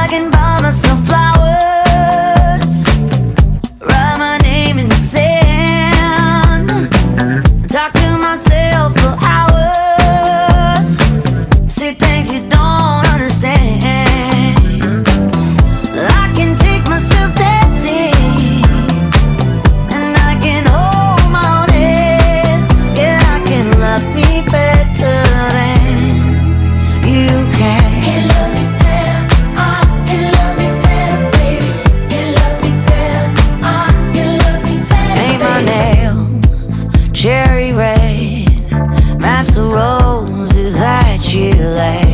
I can buy myself flowers, write my name in the sand, talk to myself for hours, see things you don't understand. I can take myself dancing, and I can hold my own head. Yeah, I can love me better than you can. Can love me better, can love me better, baby. Can love me better, can love me better. Paint my nails cherry red, match the roses that you laid.